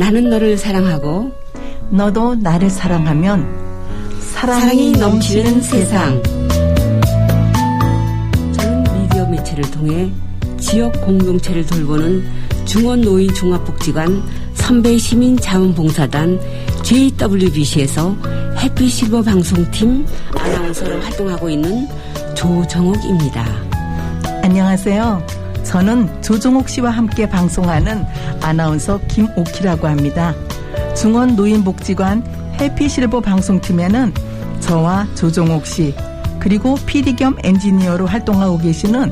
나는 너를 사랑하고 너도 나를 사랑하면 사랑이 넘치는 세상. 저는 미디어 매체를 통해 지역 공동체를 돌보는 중원노인종합복지관 선배시민자원봉사단 JWBC에서 해피실버 방송팀 아나운서로 활동하고 있는 조정옥입니다. 안녕하세요. 저는 조정옥 씨와 함께 방송하는 아나운서 김옥희라고 합니다. 중원노인복지관 해피실버 방송팀에는 저와 조정옥 씨 그리고 PD 겸 엔지니어로 활동하고 계시는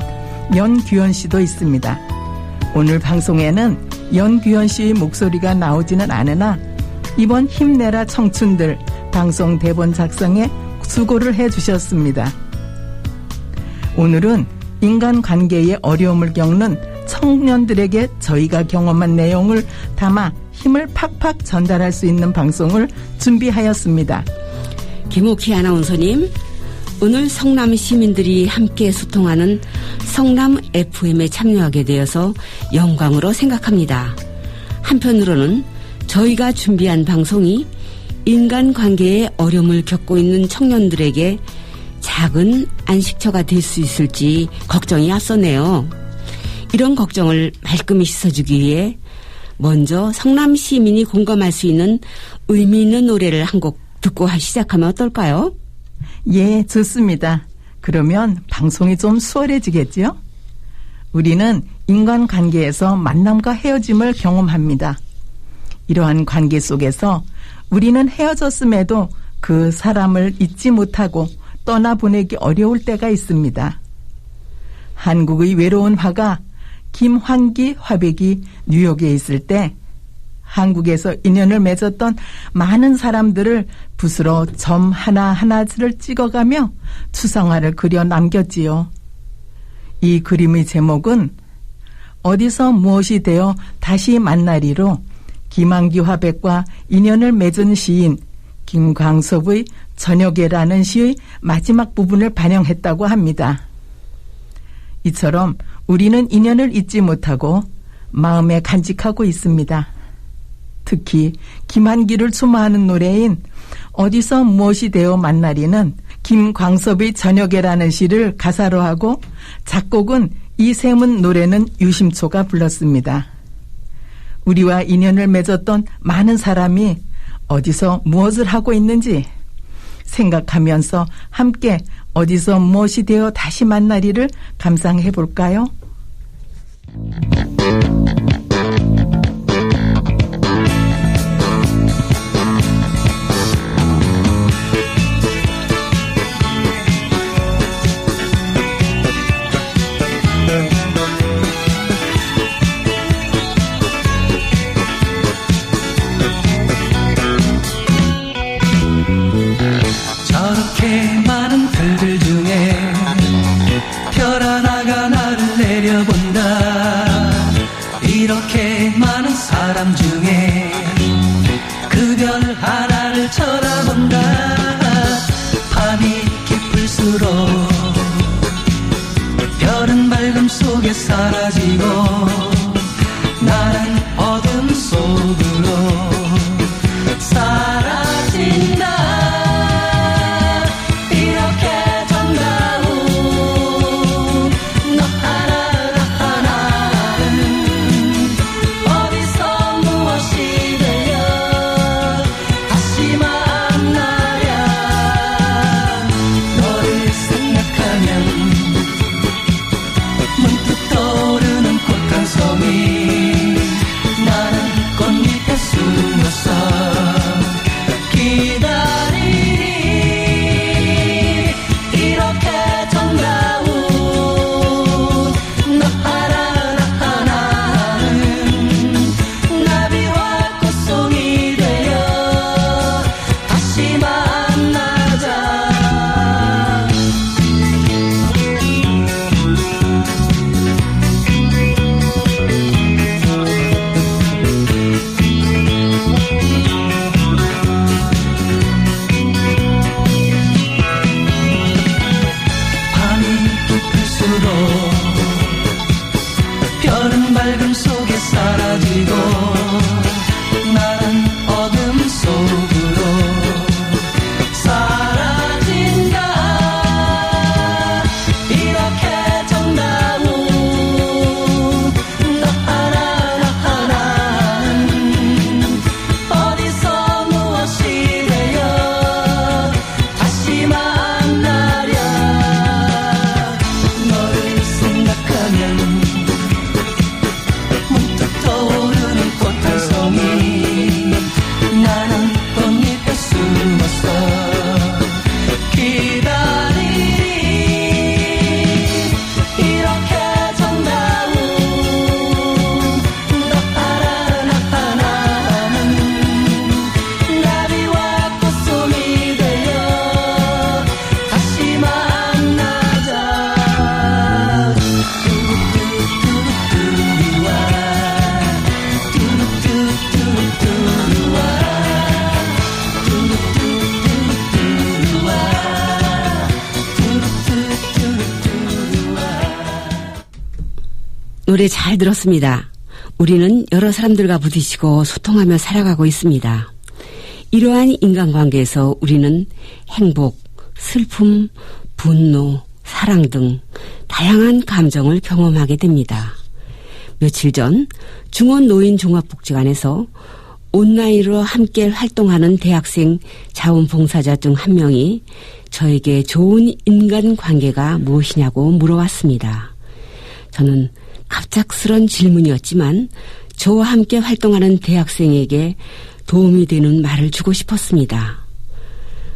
연규현 씨도 있습니다. 오늘 방송에는 연규현 씨의 목소리가 나오지는 않으나 이번 힘내라 청춘들 방송 대본 작성에 수고를 해주셨습니다. 오늘은 인간관계의 어려움을 겪는 청년들에게 저희가 경험한 내용을 담아 힘을 팍팍 전달할 수 있는 방송을 준비하였습니다. 김옥희 아나운서님, 오늘 성남 시민들이 함께 소통하는 성남 FM에 참여하게 되어서 영광으로 생각합니다. 한편으로는 저희가 준비한 방송이 인간관계의 어려움을 겪고 있는 청년들에게 작은 안식처가 될 수 있을지 걱정이 앞서네요. 이런 걱정을 말끔히 씻어주기 위해 먼저 성남 시민이 공감할 수 있는 의미 있는 노래를 한 곡 듣고 시작하면 어떨까요? 예, 좋습니다. 그러면 방송이 좀 수월해지겠죠? 우리는 인간관계에서 만남과 헤어짐을 경험합니다. 이러한 관계 속에서 우리는 헤어졌음에도 그 사람을 잊지 못하고 떠나보내기 어려울 때가 있습니다. 한국의 외로운 화가 김환기 화백이 뉴욕에 있을 때 한국에서 인연을 맺었던 많은 사람들을 붓으로 점 하나하나를 찍어가며 추상화를 그려 남겼지요. 이 그림의 제목은 어디서 무엇이 되어 다시 만나리로 김환기 화백과 인연을 맺은 시인 김광섭의 저녁에라는 시의 마지막 부분을 반영했다고 합니다. 이처럼 우리는 인연을 잊지 못하고 마음에 간직하고 있습니다. 특히 김환기를 추모하는 노래인 어디서 무엇이 되어 만나리는 김광섭의 저녁에라는 시를 가사로 하고 작곡은 이세문 노래는 유심초가 불렀습니다. 우리와 인연을 맺었던 많은 사람이 어디서 무엇을 하고 있는지 생각하면서 함께 어디서 무엇이 되어 다시 만나리를 감상해 볼까요? 저렇게 많은 별들 중에 별 하나가 나를 내려본다. 이렇게 많은 사람 중에 그 별 하나를 쳐다본다. 밤이 깊을수록 별은 밝음 속에 사라지고 나는 어둠 속으로 사라진다. 다시 말 노래 잘 들었습니다. 우리는 여러 사람들과 부딪히고 소통하며 살아가고 있습니다. 이러한 인간관계에서 우리는 행복, 슬픔, 분노, 사랑 등 다양한 감정을 경험하게 됩니다. 며칠 전 중원노인종합복지관에서 온라인으로 함께 활동하는 대학생 자원봉사자 중 한 명이 저에게 좋은 인간관계가 무엇이냐고 물어왔습니다. 저는 갑작스런 질문이었지만 저와 함께 활동하는 대학생에게 도움이 되는 말을 주고 싶었습니다.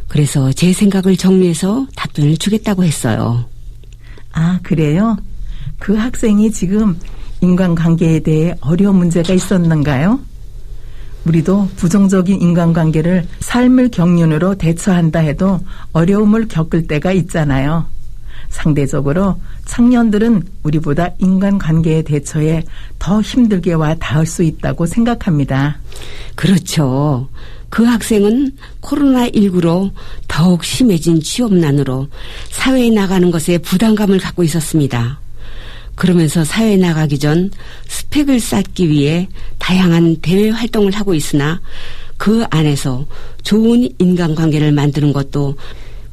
그래서 제 생각을 정리해서 답변을 주겠다고 했어요. 아, 그래요? 그 학생이 지금 인간관계에 대해 어려운 문제가 있었는가요? 우리도 부정적인 인간관계를 삶의 경륜으로 대처한다 해도 어려움을 겪을 때가 있잖아요. 상대적으로 청년들은 우리보다 인간관계의 대처에 더 힘들게 와 닿을 수 있다고 생각합니다. 그렇죠. 그 학생은 코로나19로 더욱 심해진 취업난으로 사회에 나가는 것에 부담감을 갖고 있었습니다. 그러면서 사회에 나가기 전 스펙을 쌓기 위해 다양한 대외 활동을 하고 있으나 그 안에서 좋은 인간관계를 만드는 것도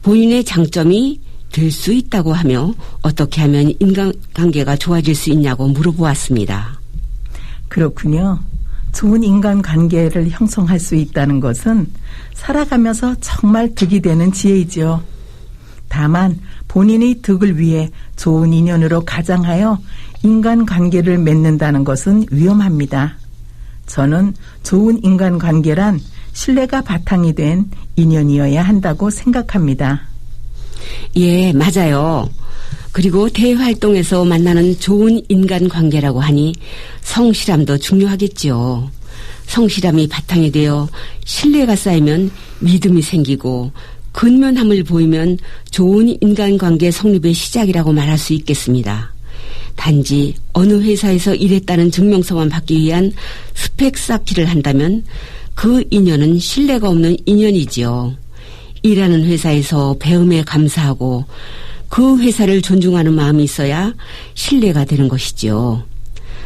본인의 장점이 될 수 있다고 하며 어떻게 하면 인간관계가 좋아질 수 있냐고 물어보았습니다. 그렇군요. 좋은 인간관계를 형성할 수 있다는 것은 살아가면서 정말 득이 되는 지혜이지요. 다만 본인의 득을 위해 좋은 인연으로 가장하여 인간관계를 맺는다는 것은 위험합니다. 저는 좋은 인간관계란 신뢰가 바탕이 된 인연이어야 한다고 생각합니다. 예, 맞아요. 그리고 대활동에서 만나는 좋은 인간관계라고 하니 성실함도 중요하겠지요. 성실함이 바탕이 되어 신뢰가 쌓이면 믿음이 생기고 근면함을 보이면 좋은 인간관계 성립의 시작이라고 말할 수 있겠습니다. 단지 어느 회사에서 일했다는 증명서만 받기 위한 스펙 쌓기를 한다면 그 인연은 신뢰가 없는 인연이지요. 일하는 회사에서 배움에 감사하고 그 회사를 존중하는 마음이 있어야 신뢰가 되는 것이지요.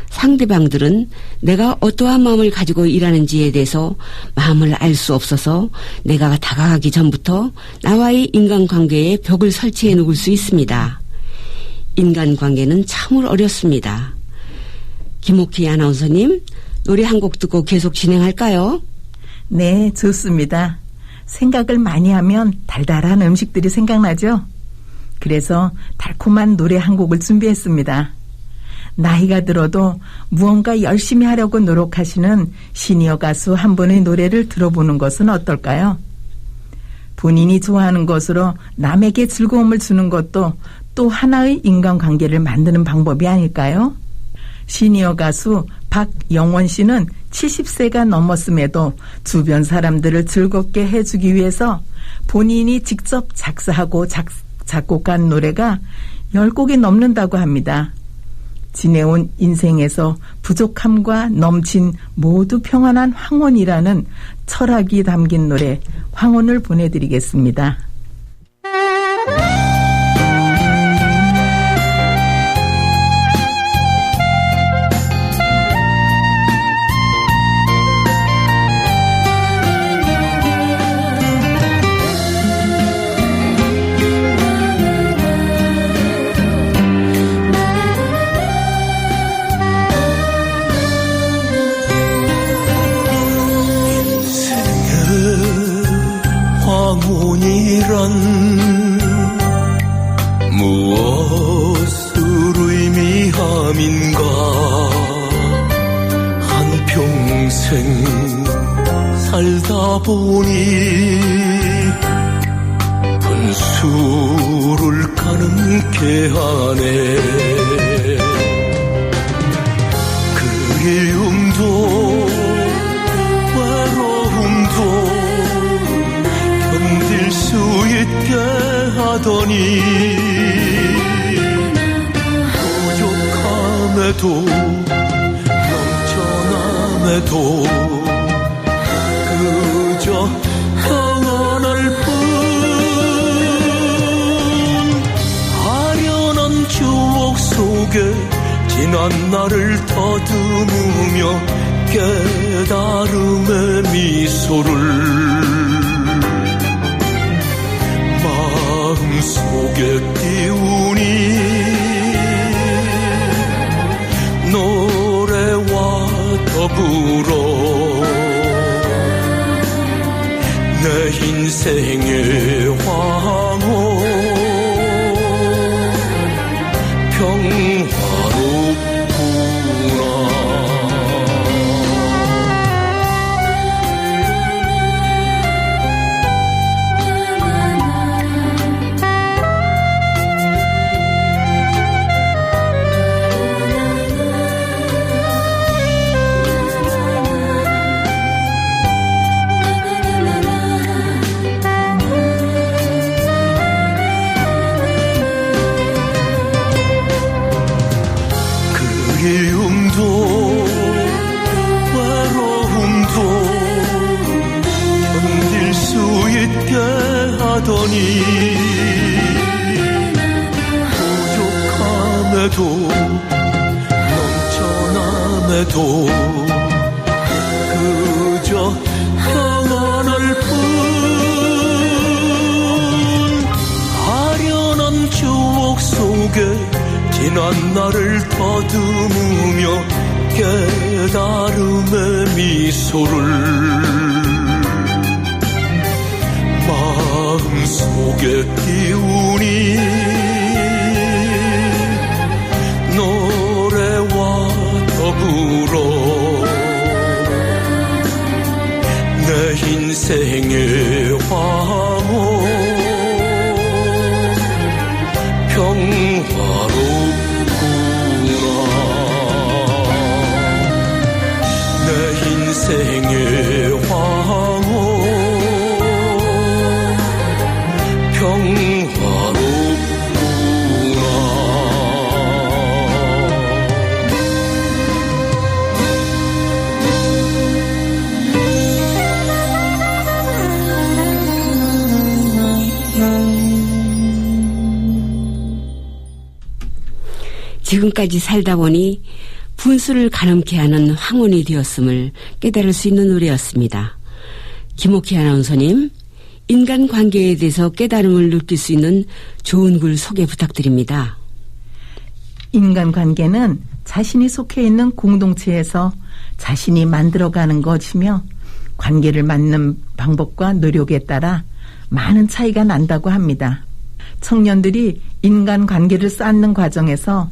상대방들은 내가 어떠한 마음을 가지고 일하는지에 대해서 마음을 알 수 없어서 내가 다가가기 전부터 나와의 인간관계에 벽을 설치해 놓을 수 있습니다. 인간관계는 참으로 어렵습니다. 김옥희 아나운서님, 노래 한 곡 듣고 계속 진행할까요? 네, 좋습니다. 생각을 많이 하면 달달한 음식들이 생각나죠? 그래서 달콤한 노래 한 곡을 준비했습니다. 나이가 들어도 무언가 열심히 하려고 노력하시는 시니어 가수 한 분의 노래를 들어보는 것은 어떨까요? 본인이 좋아하는 것으로 남에게 즐거움을 주는 것도 또 하나의 인간관계를 만드는 방법이 아닐까요? 시니어 가수 박영원 씨는 70세가 넘었음에도 주변 사람들을 즐겁게 해주기 위해서 본인이 직접 작사하고 작곡한 노래가 10곡이 넘는다고 합니다. 지내온 인생에서 부족함과 넘친 모두 평안한 황혼이라는 철학이 담긴 노래 황혼을 보내드리겠습니다. 무엇을 의미함인가 한평생 살다 보니 분수를 가는게 하네 그리움도 외로움도 견딜 수 있게 하더니 부족함에도 넘쳐남에도 그저 평안할 뿐 아련한 추억 속에 지난 날을 더듬으며 깨달음의 미소를 마음속에 띄우니 노래와 더불어 내 인생의 황홀 그리움도 외로움도 견딜 수 있게 하더니 부족함에도 넘쳐남에도 그저 평안할 뿐 아련한 추억 속에 지난 날을 더듬으며 깨달음의 미소를 마음속에 띄우니 노래와 더불어 내 인생의 황홀 평화롭구나 내 인생의 황홀 평화롭구나 지금까지 살다 보니 분수를 가늠케 하는 황혼이 되었음을 깨달을 수 있는 노래였습니다. 김옥희 아나운서님, 인간관계에 대해서 깨달음을 느낄 수 있는 좋은 글 소개 부탁드립니다. 인간관계는 자신이 속해 있는 공동체에서 자신이 만들어가는 것이며 관계를 맺는 방법과 노력에 따라 많은 차이가 난다고 합니다. 청년들이 인간관계를 쌓는 과정에서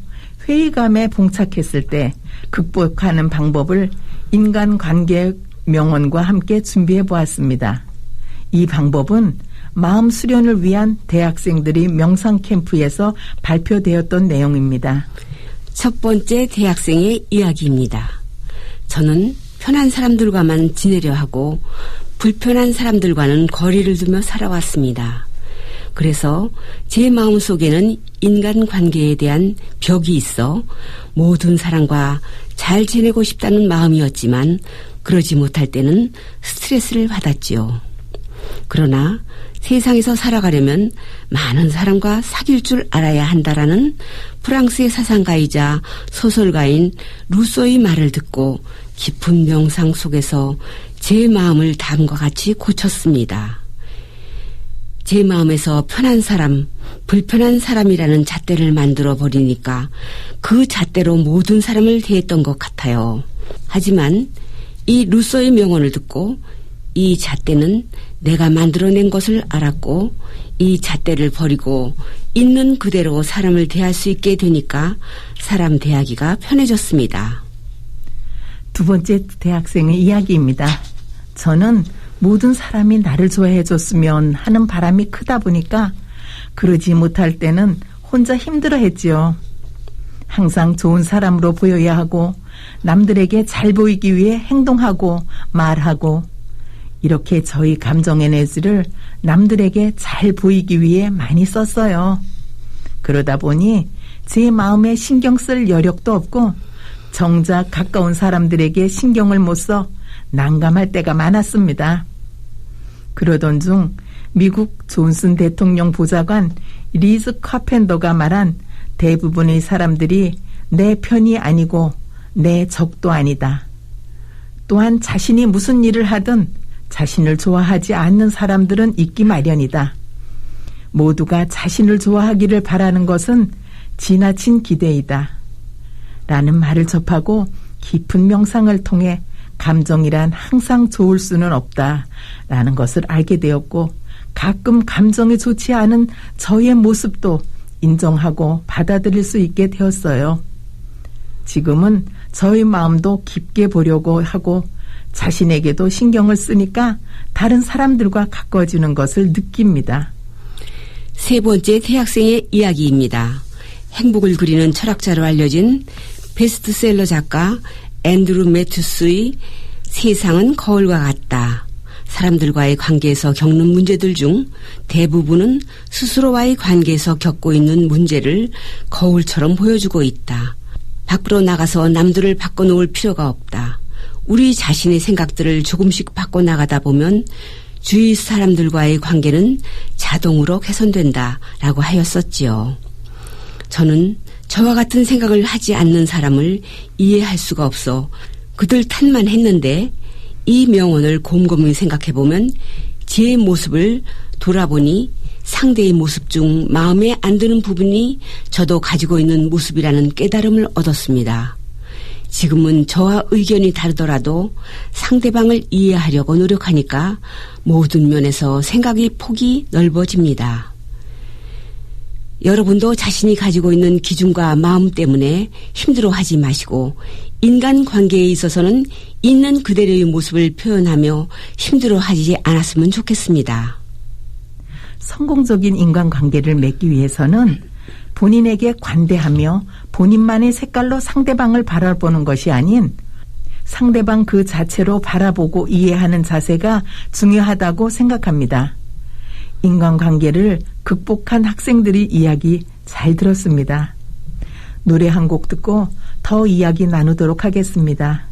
회의감에 봉착했을 때 극복하는 방법을 인간관계 명언과 함께 준비해 보았습니다. 이 방법은 마음 수련을 위한 대학생들이 명상 캠프에서 발표되었던 내용입니다. 첫 번째 대학생의 이야기입니다. 저는 편한 사람들과만 지내려 하고 불편한 사람들과는 거리를 두며 살아왔습니다. 그래서 제 마음속에는 인간관계에 대한 벽이 있어 모든 사람과 잘 지내고 싶다는 마음이었지만 그러지 못할 때는 스트레스를 받았지요. 그러나 세상에서 살아가려면 많은 사람과 사귈 줄 알아야 한다라는 프랑스의 사상가이자 소설가인 루소의 말을 듣고 깊은 명상 속에서 제 마음을 다음과 같이 고쳤습니다. 제 마음에서 편한 사람, 불편한 사람이라는 잣대를 만들어 버리니까 그 잣대로 모든 사람을 대했던 것 같아요. 하지만 이 루소의 명언을 듣고 이 잣대는 내가 만들어낸 것을 알았고 이 잣대를 버리고 있는 그대로 사람을 대할 수 있게 되니까 사람 대하기가 편해졌습니다. 두 번째 대학생의 이야기입니다. 저는 모든 사람이 나를 좋아해 줬으면 하는 바람이 크다 보니까 그러지 못할 때는 혼자 힘들어했지요. 항상 좋은 사람으로 보여야 하고 남들에게 잘 보이기 위해 행동하고 말하고 이렇게 저희 감정 에너지를 남들에게 잘 보이기 위해 많이 썼어요. 그러다 보니 제 마음에 신경 쓸 여력도 없고 정작 가까운 사람들에게 신경을 못 써 난감할 때가 많았습니다. 그러던 중 미국 존슨 대통령 보좌관 리즈 카펜더가 말한 대부분의 사람들이 내 편이 아니고 내 적도 아니다. 또한 자신이 무슨 일을 하든 자신을 좋아하지 않는 사람들은 있기 마련이다. 모두가 자신을 좋아하기를 바라는 것은 지나친 기대이다. 라는 말을 접하고 깊은 명상을 통해 감정이란 항상 좋을 수는 없다. 라는 것을 알게 되었고 가끔 감정이 좋지 않은 저의 모습도 인정하고 받아들일 수 있게 되었어요. 지금은 저의 마음도 깊게 보려고 하고 자신에게도 신경을 쓰니까 다른 사람들과 가까워지는 것을 느낍니다. 세 번째 대학생의 이야기입니다. 행복을 그리는 철학자로 알려진 베스트셀러 작가 앤드루 매튜스의 세상은 거울과 같다. 사람들과의 관계에서 겪는 문제들 중 대부분은 스스로와의 관계에서 겪고 있는 문제를 거울처럼 보여주고 있다. 밖으로 나가서 남들을 바꿔놓을 필요가 없다. 우리 자신의 생각들을 조금씩 바꿔나가다 보면 주위 사람들과의 관계는 자동으로 개선된다 라고 하였었지요. 저는 저와 같은 생각을 하지 않는 사람을 이해할 수가 없어 그들 탓만 했는데 이 명언을 곰곰이 생각해보면 제 모습을 돌아보니 상대의 모습 중 마음에 안 드는 부분이 저도 가지고 있는 모습이라는 깨달음을 얻었습니다. 지금은 저와 의견이 다르더라도 상대방을 이해하려고 노력하니까 모든 면에서 생각의 폭이 넓어집니다. 여러분도 자신이 가지고 있는 기준과 마음 때문에 힘들어하지 마시고 인간관계에 있어서는 있는 그대로의 모습을 표현하며 힘들어하지 않았으면 좋겠습니다. 성공적인 인간관계를 맺기 위해서는 본인에게 관대하며 본인만의 색깔로 상대방을 바라보는 것이 아닌 상대방 그 자체로 바라보고 이해하는 자세가 중요하다고 생각합니다. 인간관계를 극복한 학생들의 이야기 잘 들었습니다. 노래 한 곡 듣고 더 이야기 나누도록 하겠습니다.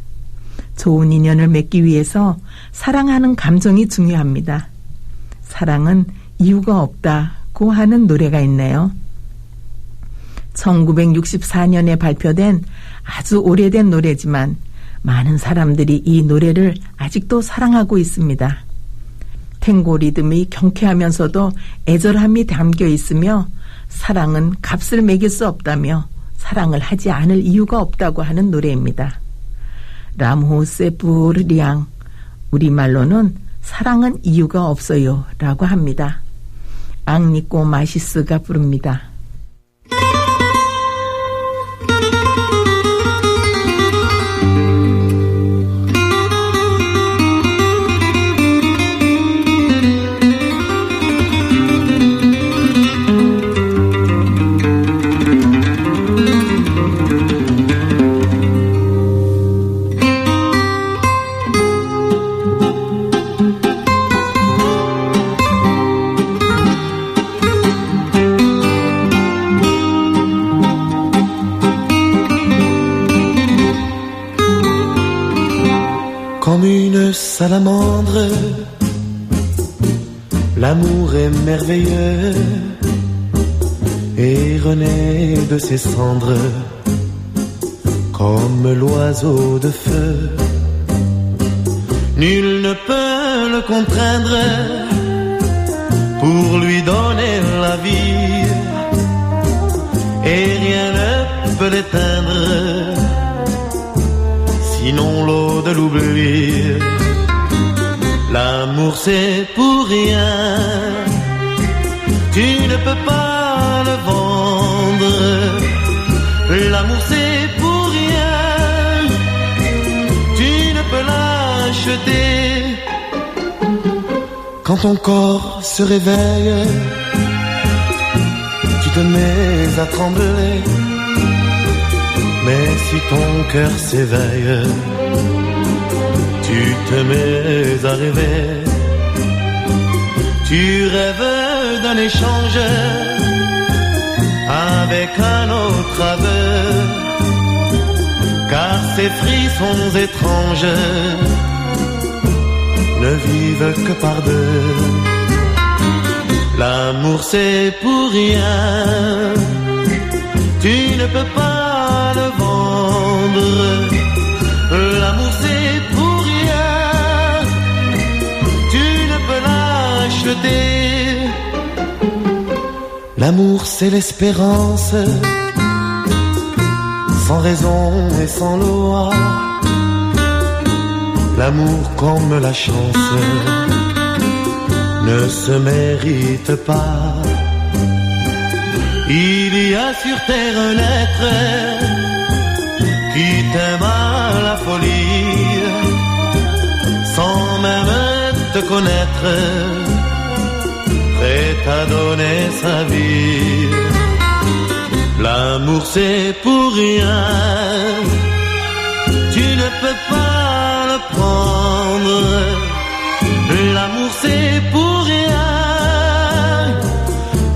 좋은 인연을 맺기 위해서 사랑하는 감정이 중요합니다. 사랑은 이유가 없다고 하는 노래가 있네요. 1964년에 발표된 아주 오래된 노래지만 많은 사람들이 이 노래를 아직도 사랑하고 있습니다. 탱고 리듬이 경쾌하면서도 애절함이 담겨 있으며 사랑은 값을 매길 수 없다며 사랑을 하지 않을 이유가 없다고 하는 노래입니다. 라모세푸르리앙, 우리말로는 사랑은 이유가 없어요 라고 합니다. 앙니꼬 마시스가 부릅니다. Comme une salamandre, l'amour est merveilleux et renaît de ses cendres comme l'oiseau de feu. Nul ne peut le contraindre pour lui donner la vie et rien ne peut l'éteindre sinon l'eau de l'oubli. L'amour c'est pour rien, tu ne peux pas le vendre. L'amour c'est pour rien, tu ne peux l'acheter. Quand ton corps se réveille, tu te mets à trembler. Mais si ton cœur s'éveille, tu te mets à rêver. Tu rêves d'un échange avec un autre aveu, car ces frissons étranges ne vivent que par deux. L'amour c'est pour rien, tu ne peux pas le prendre. L'amour c'est pour rien, tu ne peux l'acheter. L'amour c'est l'espérance, sans raison et sans loi. L'amour comme la chance ne se mérite pas. Il y a sur terre un être qui t'aime à la folie, sans même te connaître, prêt à donner sa vie. L'amour c'est pour rien, tu ne peux pas le prendre. L'amour c'est pour rien,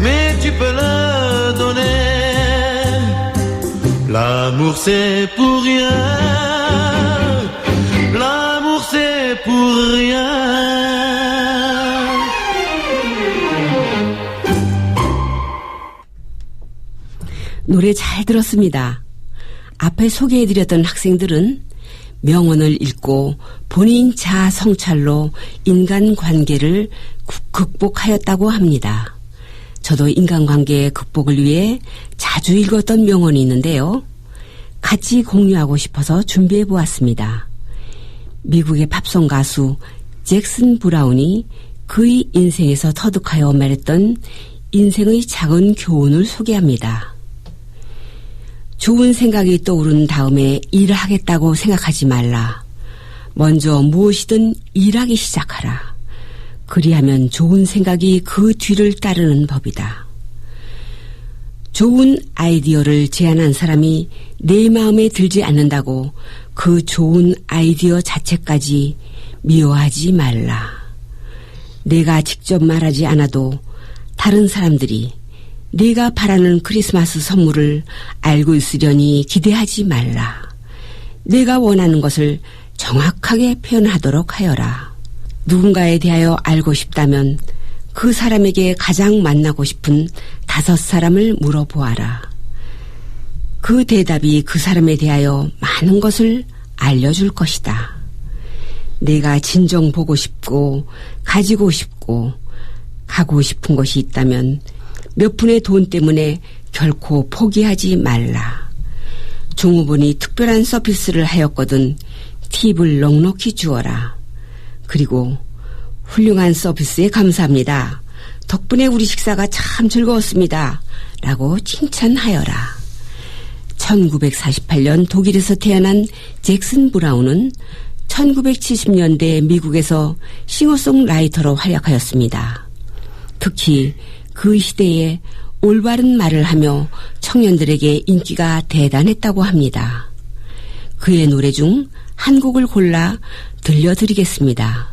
mais tu peux le donner. L'amour c'est pour rien, l'amour c'est pour rien. 노래 잘 들었습니다. 앞에 소개해드렸던 학생들은 명언을 읽고 본인 자아 성찰로 인간관계를 극복하였다고 합니다. 저도 인간관계 극복을 위해 자주 읽었던 명언이 있는데요. 같이 공유하고 싶어서 준비해 보았습니다. 미국의 팝송 가수 잭슨 브라운이 그의 인생에서 터득하여 말했던 인생의 작은 교훈을 소개합니다. 좋은 생각이 떠오른 다음에 일을 하겠다고 생각하지 말라. 먼저 무엇이든 일하기 시작하라. 그리하면 좋은 생각이 그 뒤를 따르는 법이다. 좋은 아이디어를 제안한 사람이 내 마음에 들지 않는다고 그 좋은 아이디어 자체까지 미워하지 말라. 내가 직접 말하지 않아도 다른 사람들이 네가 바라는 크리스마스 선물을 알고 있으려니 기대하지 말라. 내가 원하는 것을 정확하게 표현하도록 하여라. 누군가에 대하여 알고 싶다면 그 사람에게 가장 만나고 싶은 5사람을 물어보아라. 그 대답이 그 사람에 대하여 많은 것을 알려줄 것이다. 내가 진정 보고 싶고 가지고 싶고 가고 싶은 것이 있다면 몇 푼의 돈 때문에 결코 포기하지 말라. 종업원이 특별한 서비스를 하였거든 팁을 넉넉히 주어라. 그리고 훌륭한 서비스에 감사합니다. 덕분에 우리 식사가 참 즐거웠습니다. 라고 칭찬하여라. 1948년 독일에서 태어난 잭슨 브라운은 1970년대 미국에서 싱어송라이터로 활약하였습니다. 특히 그 시대에 올바른 말을 하며 청년들에게 인기가 대단했다고 합니다. 그의 노래 중 한 곡을 골라 들려드리겠습니다.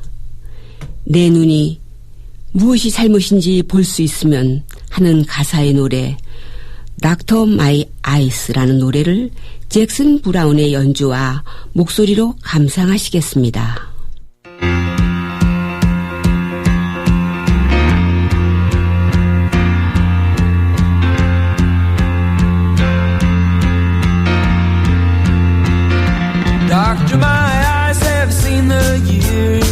내 눈이 무엇이 잘못인지 볼 수 있으면 하는 가사의 노래 닥터 마이 아이스라는 노래를 잭슨 브라운의 연주와 목소리로 감상하시겠습니다. Doctor, my eyes have seen the years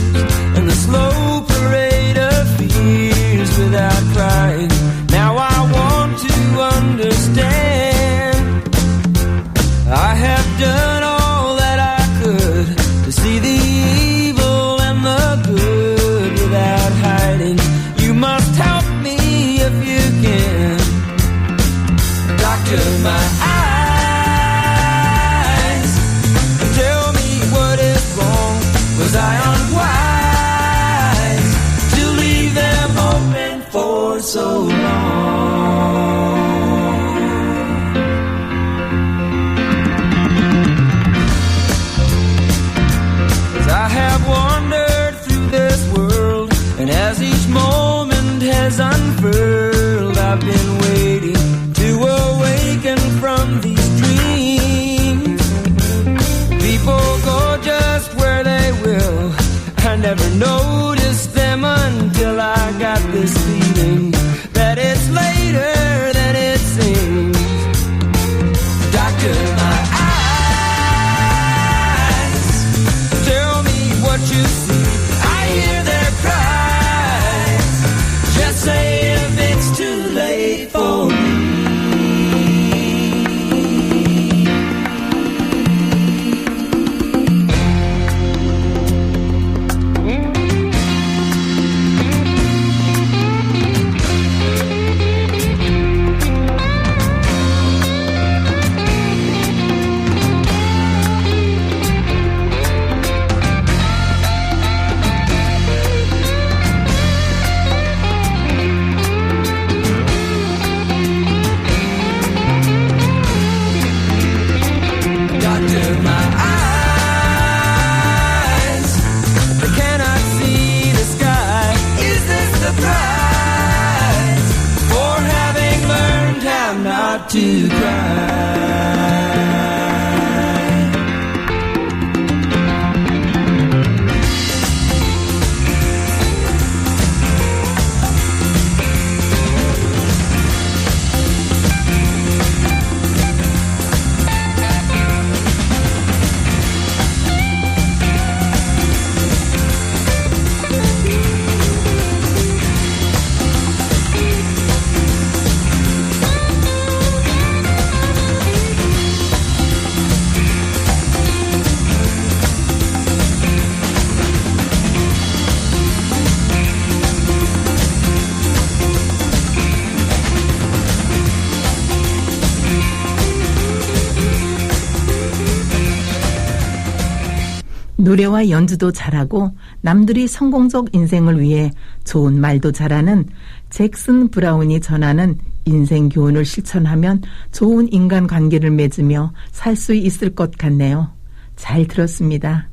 and the slow parade of fears without crying. Now I want to understand. I have done all that I could to see the evil and the good without hiding. You must help me if you can. Doctor, my eyes. Was I unwise to leave them open for so long? 'Cause I have wandered through this world, and as each moment has unfurled, I've been waiting to awaken from these dreams. People go just where they will. I never noticed them until I got this feeling that it's later than it seems. Doctor, my eyes. not to cry. 노래와 연주도 잘하고 남들이 성공적 인생을 위해 좋은 말도 잘하는 잭슨 브라운이 전하는 인생 교훈을 실천하면 좋은 인간관계를 맺으며 살 수 있을 것 같네요. 잘 들었습니다.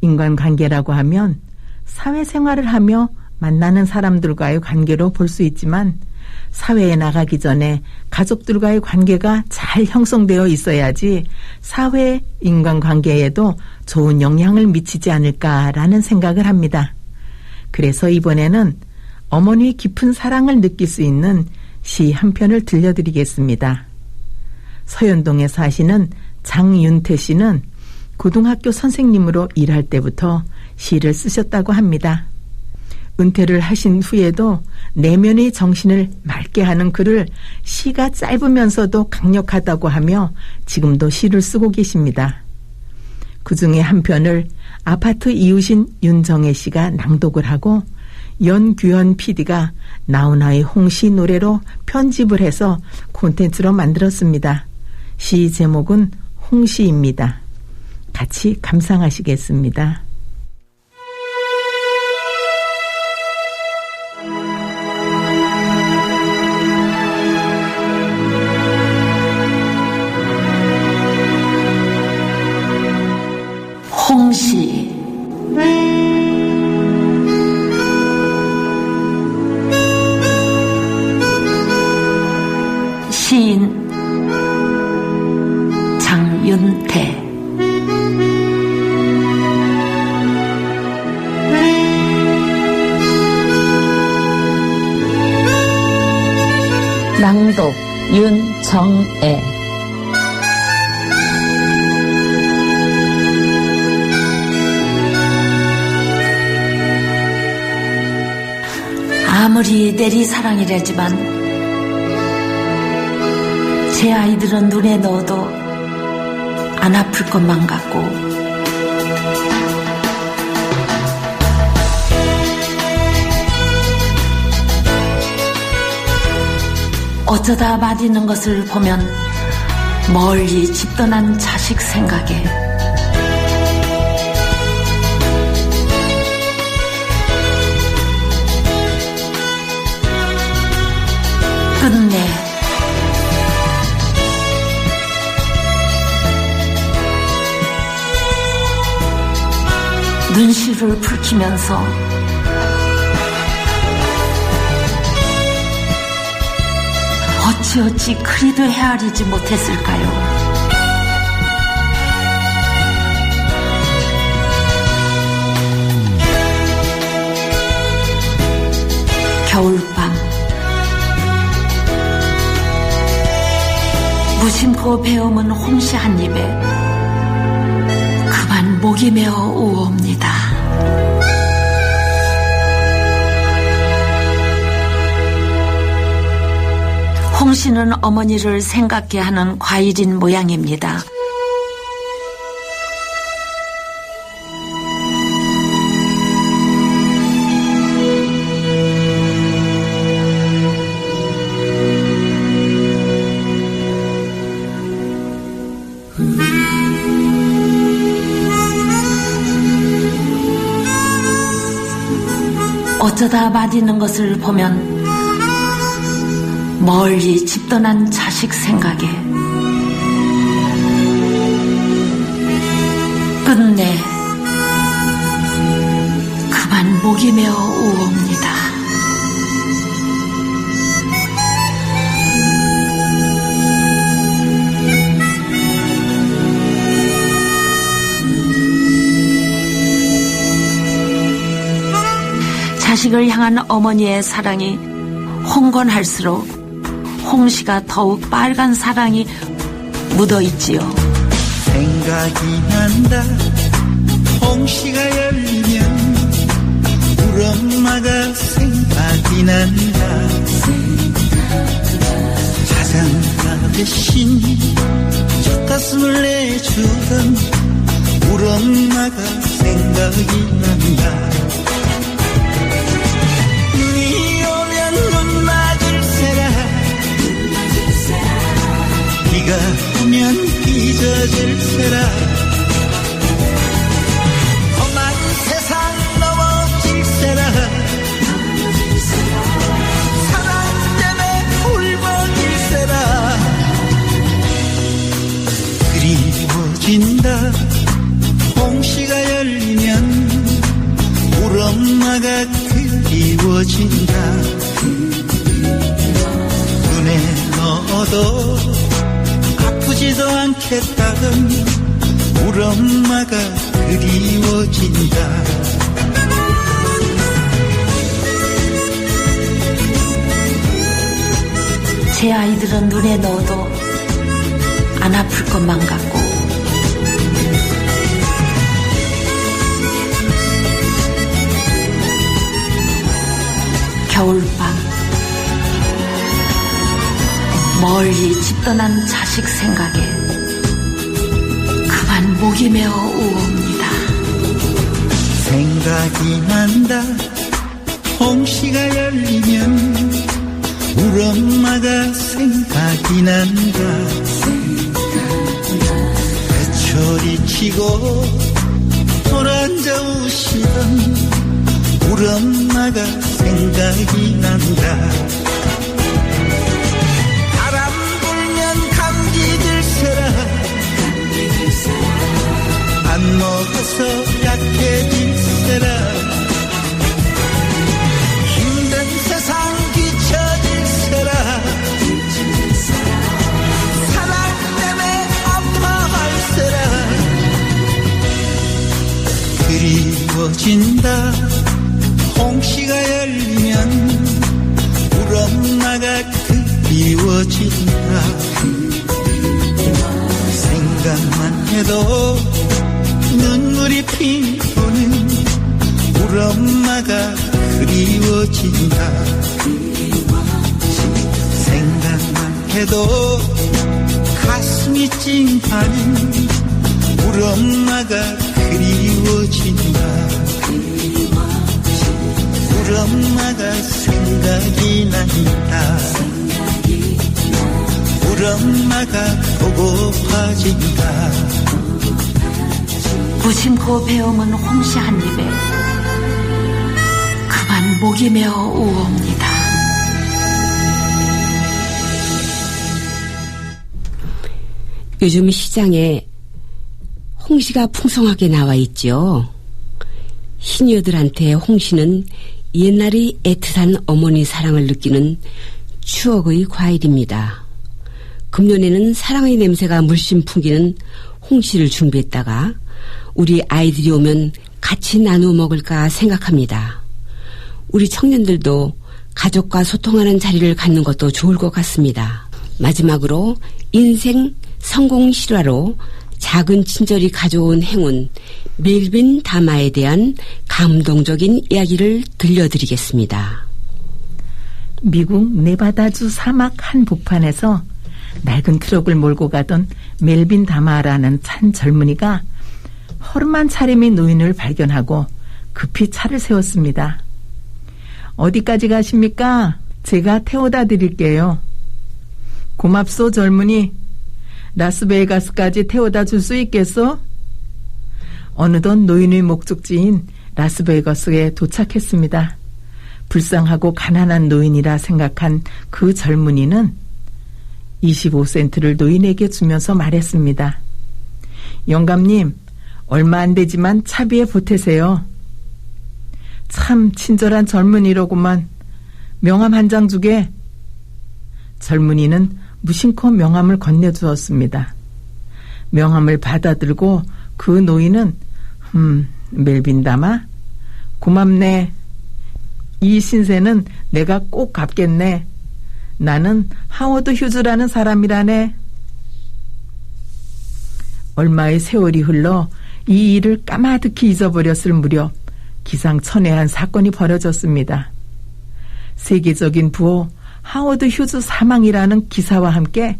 인간관계라고 하면 사회생활을 하며 만나는 사람들과의 관계로 볼 수 있지만 사회에 나가기 전에 가족들과의 관계가 잘 형성되어 있어야지 사회 인간관계에도 좋은 영향을 미치지 않을까라는 생각을 합니다. 그래서 이번에는 어머니의 깊은 사랑을 느낄 수 있는 시 한 편을 들려드리겠습니다. 서현동에 사시는 장윤태 씨는 고등학교 선생님으로 일할 때부터 시를 쓰셨다고 합니다. 은퇴를 하신 후에도 내면의 정신을 맑게 하는 글을 시가 짧으면서도 강력하다고 하며 지금도 시를 쓰고 계십니다. 그중에 한 편을 아파트 이웃인 윤정혜 씨가 낭독을 하고 연규현 PD가 나훈아의 홍시 노래로 편집을 해서 콘텐츠로 만들었습니다. 시 제목은 홍시입니다. 같이 감상하시겠습니다. 홍시 시인 장윤태. 낭독 윤정애. 아무리 내리사랑이라지만 제 아이들은 눈에 넣어도 안 아플 것만 같고 어쩌다 맞이는 것을 보면 멀리 집 떠난 자식 생각에 끝내 눈시울을 붉히면서 어찌어찌 그리도 헤아리지 못했을까요? 겨울밤 무심코 베어문 홍시 한 입에 그만 목이 메어 우옵니다. 홍시는 어머니를 생각게 하는 과일인 모양입니다. 어쩌다 맞이는 것을 보면 멀리 집 떠난 자식 생각에 끝내 그만 목이 메어 우옵니다. 자식을 향한 어머니의 사랑이 홍건할수록 홍씨가 더욱 빨간 사랑이 묻어있지요. 생각이 난다. 홍시가 열리면 우리 엄마가 생각이 난다. 자장가 대신 젖가슴을 내주던 우리 엄마가 생각이 난다. 눈이 오면 눈 맞을세라, 비가 오면 비 젖을세라. 험한 세상 넘어질세라. 사랑 때문에 울먹일세라. 그리워진다. 홍시가 열리면 우리 엄마가 그리워진다. 눈에 넣어도 아프지도 않겠다던 우리 엄마가 그리워진다. 제 아이들은 눈에 넣어도 안 아플 것만 같고, 겨울밤 멀리 집 떠난 자식 생각에 그만 목이 메어 우옵니다. 생각이 난다. 홍시가 열리면 우리 엄마가 생각이 난다. 배철이 치고 돌아앉아 우시던 우리 엄마가 생각이 난다. 바람 불면 감기 들세라. 안 먹어서 약해질세라. 힘든 세상 뒤처질세라. 사랑 때문에 아파할세라. 그리워진다. 홍시가 열리면 우리 엄마가 그리워진다. 생각만 해도 눈물이 핑도는 우리 엄마가 그리워진다. 생각만 해도 가슴이 찡하는 우리 엄마가 그리워진다. 우리 엄마가 생각이 난다. 우리 엄마가 보고파진다. 무심코 배움은 홍시 한 입에 그만 목이 메어 우옵니다. 요즘 시장에 홍시가 풍성하게 나와 있죠. 시니어들한테 홍시는 옛날의 애틋한 어머니 사랑을 느끼는 추억의 과일입니다. 금년에는 사랑의 냄새가 물씬 풍기는 홍시를 준비했다가 우리 아이들이 오면 같이 나누어 먹을까 생각합니다. 우리 청년들도 가족과 소통하는 자리를 갖는 것도 좋을 것 같습니다. 마지막으로 인생 성공 실화로 작은 친절이 가져온 행운 멜빈 다마에 대한 감동적인 이야기를 들려드리겠습니다. 미국 네바다주 사막 한복판에서 낡은 트럭을 몰고 가던 멜빈 다마라는 한 젊은이가 허름한 차림의 노인을 발견하고 급히 차를 세웠습니다. 어디까지 가십니까? 제가 태워다 드릴게요. 고맙소 젊은이. 라스베이거스까지 태워다 줄 수 있겠어? 어느덧 노인의 목적지인 라스베이거스에 도착했습니다. 불쌍하고 가난한 노인이라 생각한 그 젊은이는 25센트를 노인에게 주면서 말했습니다. 영감님, 얼마 안 되지만 차비에 보태세요. 참 친절한 젊은이로구만. 명함 한 장 주게. 젊은이는 무심코 명함을 건네주었습니다. 명함을 받아들고 그 노인은 멜빈 다마 고맙네. 이 신세는 내가 꼭 갚겠네. 나는 하워드 휴즈라는 사람이라네. 얼마의 세월이 흘러 이 일을 까마득히 잊어버렸을 무렵 기상천외한 사건이 벌어졌습니다. 세계적인 부호 하워드 휴즈 사망이라는 기사와 함께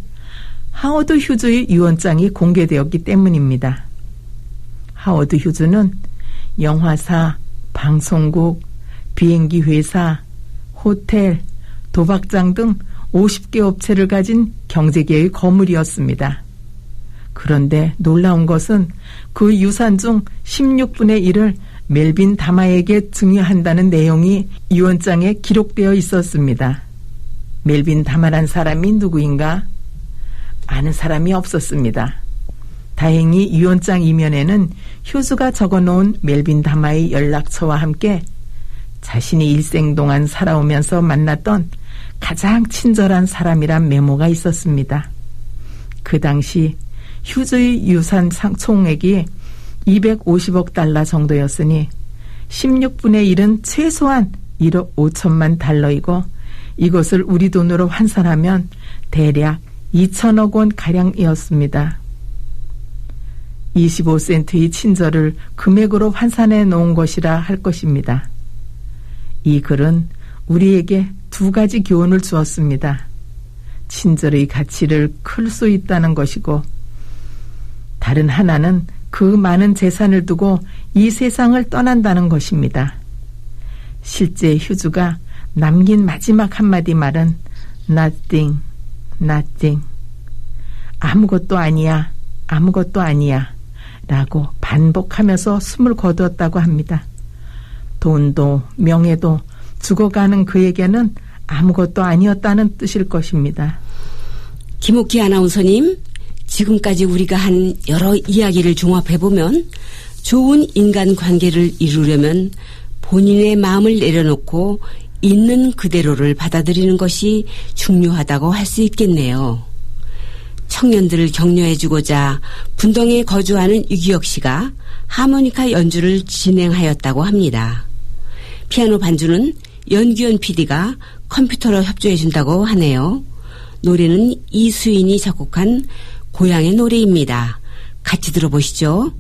하워드 휴즈의 유언장이 공개되었기 때문입니다. 하워드 휴즈는 영화사, 방송국, 비행기 회사, 호텔, 도박장 등 50개 업체를 가진 경제계의 거물이었습니다. 그런데 놀라운 것은 그 유산 중 16분의 1을 멜빈 다마에게 증여한다는 내용이 유언장에 기록되어 있었습니다. 멜빈 다마란 사람이 누구인가? 아는 사람이 없었습니다. 다행히 유언장 이면에는 휴즈가 적어놓은 멜빈 다마의 연락처와 함께 자신이 일생 동안 살아오면서 만났던 가장 친절한 사람이란 메모가 있었습니다. 그 당시 휴즈의 유산 총액이 250억 달러 정도였으니 16분의 1은 최소한 1억 5천만 달러이고 이것을 우리 돈으로 환산하면 대략 2천억 원 가량이었습니다. 25센트의 친절을 금액으로 환산해 놓은 것이라 할 것입니다. 이 글은 우리에게 두 가지 교훈을 주었습니다. 친절의 가치를 클 수 있다는 것이고 다른 하나는 그 많은 재산을 두고 이 세상을 떠난다는 것입니다. 실제 휴즈가 남긴 마지막 한마디 말은 nothing, nothing. 아무것도 아니야, 아무것도 아니야 라고 반복하면서 숨을 거두었다고 합니다. 돈도 명예도 죽어가는 그에게는 아무것도 아니었다는 뜻일 것입니다. 김옥희 아나운서님, 지금까지 우리가 한 여러 이야기를 종합해보면 좋은 인간관계를 이루려면 본인의 마음을 내려놓고 있는 그대로를 받아들이는 것이 중요하다고 할 수 있겠네요. 청년들을 격려해주고자 분동에 거주하는 유기혁 씨가 하모니카 연주를 진행하였다고 합니다. 피아노 반주는 연규현 PD가 컴퓨터로 협조해준다고 하네요. 노래는 이수인이 작곡한 고향의 노래입니다. 같이 들어보시죠.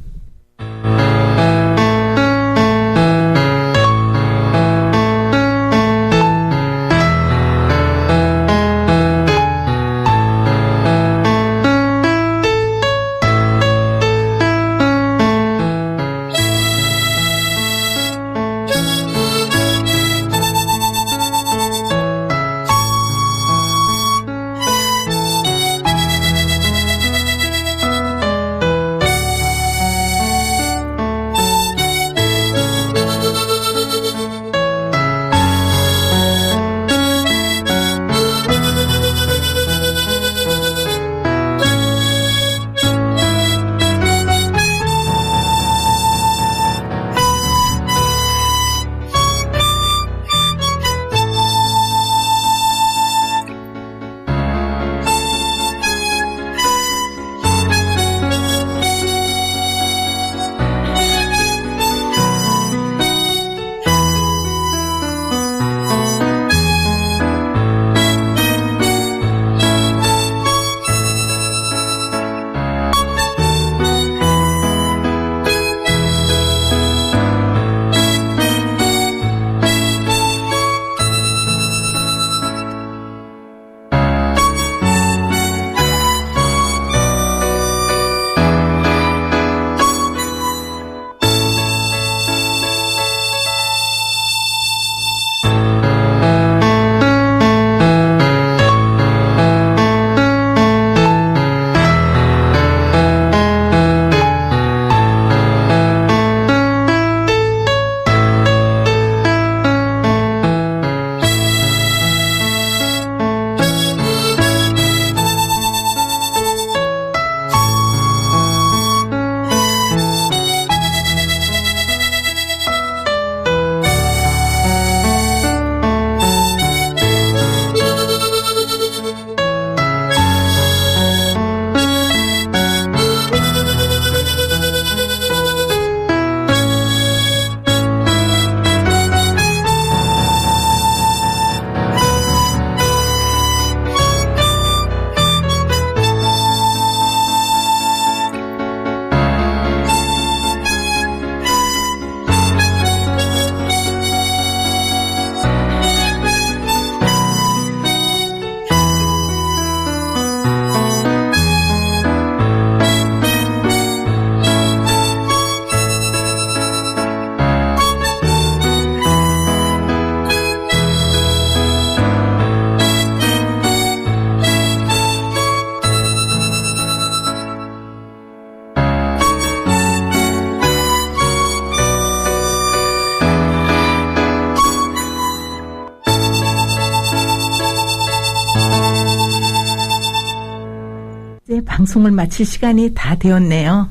방송을 마칠 시간이 다 되었네요.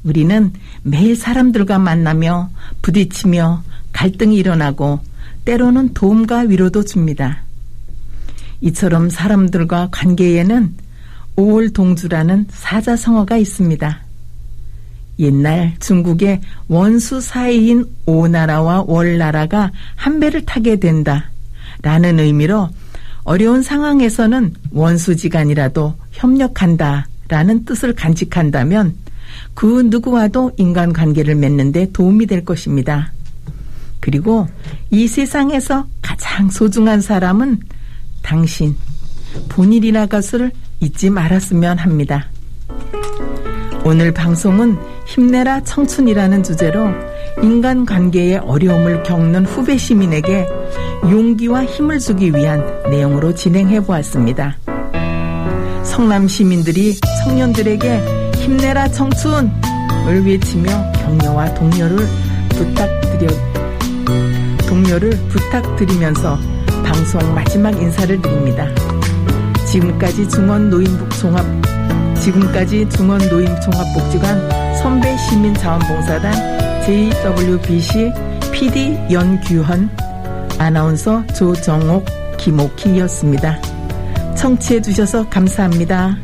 우리는 매일 사람들과 만나며 부딪히며 갈등이 일어나고 때로는 도움과 위로도 줍니다. 이처럼 사람들과 관계에는 오월동주라는 사자성어가 있습니다. 옛날 중국의 원수 사이인 오나라와 월나라가 한 배를 타게 된다 라는 의미로 어려운 상황에서는 원수지간이라도 협력한다 라는 뜻을 간직한다면 그 누구와도 인간관계를 맺는 데 도움이 될 것입니다. 그리고 이 세상에서 가장 소중한 사람은 당신 본인이라 것을 잊지 말았으면 합니다. 오늘 방송은 힘내라 청춘이라는 주제로 인간관계의 어려움을 겪는 후배 시민에게 용기와 힘을 주기 위한 내용으로 진행해 보았습니다. 성남 시민들이 청년들에게 힘내라 청춘을 외치며 격려와 독려를 부탁드리면서 방송 마지막 인사를 드립니다. 지금까지 중원노인종합복지관 선배시민자원봉사단 JWBC PD 연규헌, 아나운서 조정옥, 김옥희였습니다. 청취해 주셔서 감사합니다.